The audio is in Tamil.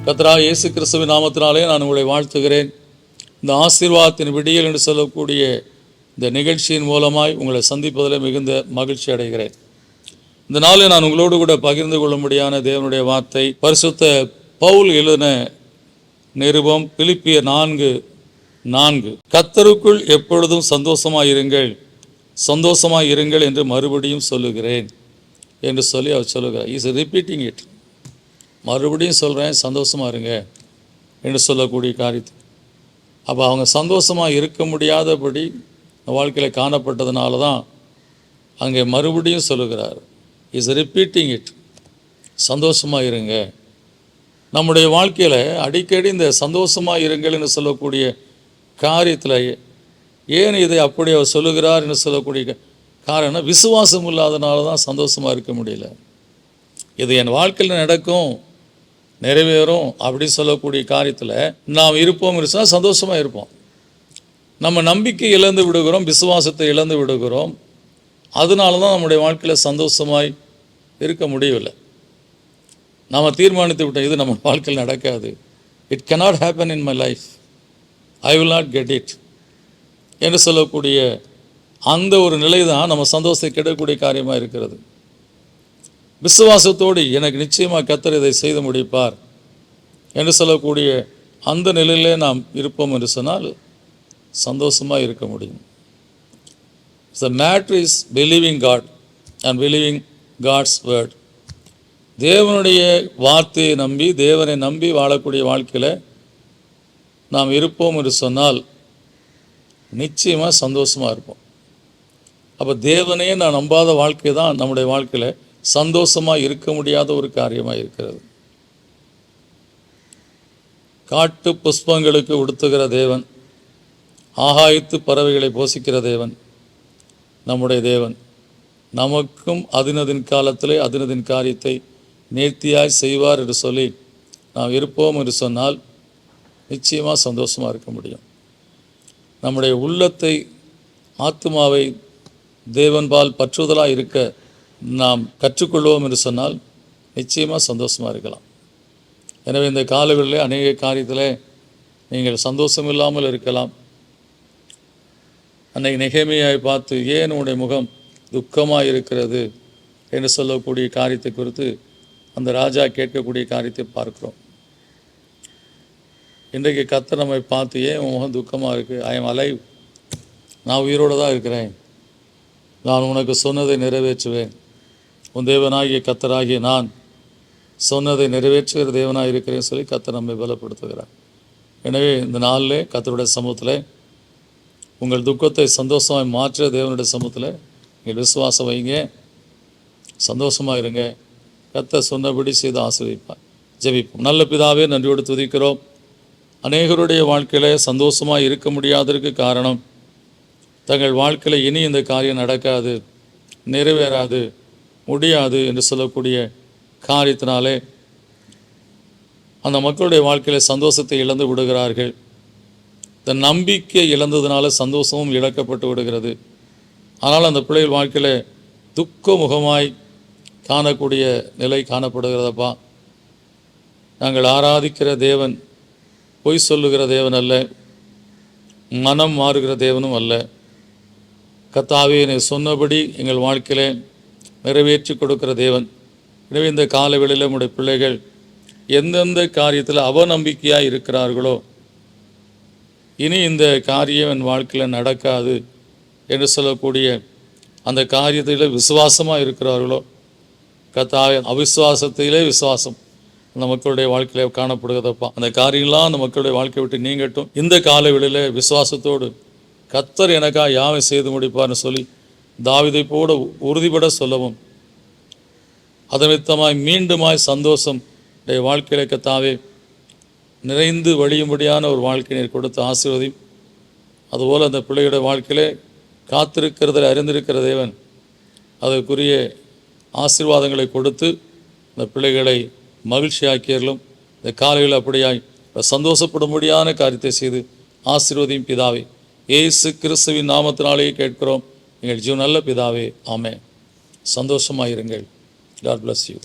கர்த்தராகிய இயேசு கிறிஸ்துவின் நாமத்தினாலே நான் உங்களை வாழ்த்துகிறேன். இந்த ஆசீர்வாதத்தின் விடியல் என்று சொல்லக்கூடிய இந்த நிகழ்ச்சியின் மூலமாய் உங்களை சந்திப்பதில் மிகுந்த மகிழ்ச்சி அடைகிறேன். இந்த நாளில் நான் உங்களோடு கூட பகிர்ந்து கொள்ளும்படியான தேவனுடைய வார்த்தை பரிசுத்த பவுல் எழுதின நிருபம் பிலிப்பியர் 4:4. கர்த்தருக்குள் எப்பொழுதும் சந்தோஷமாயிருங்கள் என்று மறுபடியும் சொல்லுகிறேன் என்று சொல்லி அவர் சொல்லுகிறார். Is repeating it. மறுபடியும் சொல்கிறேன், சந்தோஷமாக இருங்க என்று சொல்லக்கூடிய காரியத்தை. அப்போ அவங்க சந்தோஷமாக இருக்க முடியாதபடி வாழ்க்கையில் காணப்பட்டதுனால தான் அங்கே மறுபடியும் சொல்லுகிறார். Is repeating it. சந்தோஷமாக இருங்க. நம்முடைய வாழ்க்கையில் அடிக்கடி இந்த சந்தோஷமாக இருங்கள் என்று சொல்லக்கூடிய காரியத்தில் ஏன் இதை அப்படி அவர் சொல்லுகிறார் என்று சொல்லக்கூடிய காரணம், விசுவாசம் இல்லாதனால தான் சந்தோஷமாக இருக்க முடியல. இது என் வாழ்க்கையில் நடக்கும், நிறைவேறும் அப்படி சொல்லக்கூடிய காரியத்தில் நாம் இருப்போம் இருந்தால் சந்தோஷமாக இருப்போம். நம்ம நம்பிக்கை இழந்து விடுகிறோம், விசுவாசத்தை இழந்து விடுகிறோம். அதனால தான் நம்முடைய வாழ்க்கையில் சந்தோஷமாய் இருக்க முடியவில்லை. நாம் தீர்மானித்து விட்டோம், இது நம்ம வாழ்க்கையில் நடக்காது. It cannot happen in my life. I will not get it என்று சொல்லக்கூடிய அந்த ஒரு நிலை தான் நம்ம சந்தோஷத்தை கெடக்கூடிய காரியமாக இருக்கிறது. விசுவாசத்தோடு எனக்கு நிச்சயமாக கர்த்தர் இதை செய்து முடிப்பார் என்று சொல்லக்கூடிய அந்த நிலையிலே நாம் இருப்போம் என்று சொன்னால் சந்தோஷமாக இருக்க முடியும். The matter is believing God and believing God's word. தேவனுடைய வார்த்தையை நம்பி, தேவனை நம்பி வாழக்கூடிய வாழ்க்கையில் நாம் இருப்போம் என்று சொன்னால் நிச்சயமாக சந்தோஷமாக இருப்போம். அப்போ தேவனையே நான் நம்பாத வாழ்க்கை தான் நம்முடைய வாழ்க்கையில் சந்தோஷமாக இருக்க முடியாத ஒரு காரியமாக இருக்கிறது. காட்டு புஷ்பங்களுக்கு உடுத்துகிற தேவன், ஆகாயத்து பறவைகளை போஷிக்கிற தேவன் நம்முடைய தேவன். நமக்கும் அதினதின் காலத்திலே அதினதின் காரியத்தை நேர்த்தியாய் செய்வார் என்று சொல்லி நாம் இருப்போம் என்று சொன்னால் நிச்சயமாக சந்தோஷமாக இருக்க முடியும். நம்முடைய உள்ளத்தை, ஆத்மாவை தேவன்பால் பற்றுதலாக இருக்க நாம் கற்றுக்கொள்வோம் என்று சொன்னால் நிச்சயமாக சந்தோஷமாக இருக்கலாம். எனவே இந்த காலங்களில் அநேக காரியத்தில் நீங்கள் சந்தோஷம் இல்லாமல் இருக்கலாம். அன்னைக்கு நெகேமியாவை பார்த்து ஏன் உன்னுடைய முகம் துக்கமாக இருக்கிறது என்று சொல்லக்கூடிய காரியத்தை குறித்து அந்த ராஜா கேட்கக்கூடிய காரியத்தை பார்க்கிறோம். இன்றைக்கு கர்த்தர் நம்மை பார்த்து ஏன் உன் முகம் துக்கமாக இருக்குது? I am alive. நான் உயிரோடு தான் இருக்கிறேன். நான் உனக்கு சொன்னதை நிறைவேற்றுவேன். உன் தேவனாகிய கர்த்தராகிய நான் சொன்னதை நிறைவேற்றுகிற தேவனாக இருக்கிறேன்னு சொல்லி கர்த்தர் நம்மை பலப்படுத்துகிறார். எனவே இந்த நாளில் கர்த்தருடைய சமூகத்தில் உங்கள் துக்கத்தை சந்தோஷமாக மாற்ற தேவனுடைய சமூகத்தில் நீங்கள் விசுவாசம் வைங்க, சந்தோஷமாக இருங்க. கர்த்தர் சொன்னபடி செய்து ஆசீர்வதிப்பார். ஜெபிப்போம். நல்ல பிதாவே, நன்றியோடு துதிக்கிறோம். அநேகருடைய வாழ்க்கையில் சந்தோஷமாக இருக்க முடியாததற்கு காரணம், தங்கள் வாழ்க்கையில் இனி இந்த காரியம் நடக்காது, நிறைவேறாது, முடியாது என்று சொல்லக்கூடிய காரியத்தினாலே அந்த மக்களுடைய வாழ்க்கையில் சந்தோஷத்தை இழந்து விடுகிறார்கள். இந்த நம்பிக்கை இழந்ததுனால சந்தோஷமும் இழக்கப்பட்டு விடுகிறது. ஆனால் அந்த பிள்ளைகள் வாழ்க்கையில் துக்க முகமாய் காணக்கூடிய நிலை காணப்படுகிறதப்பா. நாங்கள் ஆராதிக்கிற தேவன் பொய் சொல்லுகிற தேவன் அல்ல, மனம் மாறுகிற தேவனும் அல்ல. கர்த்தாவே, என்னை சொன்னபடி எங்கள் வாழ்க்கையிலே நிறைவேற்றி கொடுக்கிற தேவன். எனவே இந்த காலவெளியில் நம்முடைய பிள்ளைகள் எந்தெந்த காரியத்தில் அவநம்பிக்கையாக இருக்கிறார்களோ, இனி இந்த காரியம் என் வாழ்க்கையில் நடக்காது என்று சொல்லக்கூடிய அந்த காரியத்தில் விசுவாசமாக இருக்கிறார்களோ, கர்த்தாவே, அவிசுவாசத்திலே விசுவாசம் அந்த மக்களுடைய வாழ்க்கையில் காணப்படுகிறதப்பா. அந்த காரியங்களாம் அந்த மக்களுடைய வாழ்க்கையை விட்டு நீங்கட்டும். இந்த காலவெளியில் விசுவாசத்தோடு கர்த்தர் எனக்காக யாவை செய்து முடிப்பார்னு சொல்லி தாவீதை போட உறுதிபட சொல்லவும், அதனிமித்தமாய் மீண்டுமாய் சந்தோஷம் வாழ்க்கையில கர்த்தாவே நிறைந்து வழியும்படியான ஒரு வாழ்க்கையை கொடுத்து ஆசீர்வதியும். அதுபோல் அந்த பிள்ளைகளுடைய வாழ்க்கையிலே காத்திருக்கிறதில் அறிந்திருக்கிற தேவன் அதற்குரிய ஆசீர்வாதங்களை கொடுத்து இந்த பிள்ளைகளை மகிழ்ச்சியாக்கியர்களும் இந்த காலையில் அப்படியாய் சந்தோஷப்படும்படியான காரியத்தை செய்து ஆசீர்வதியும் பிதாவே. இயேசு கிறிஸ்துவின் நாமத்தினாலேயே கேட்கிறோம் எங்கள் ஜீவன் நல்ல பிதாவே. ஆமென். சந்தோஷமாயிருங்கள். God bless you.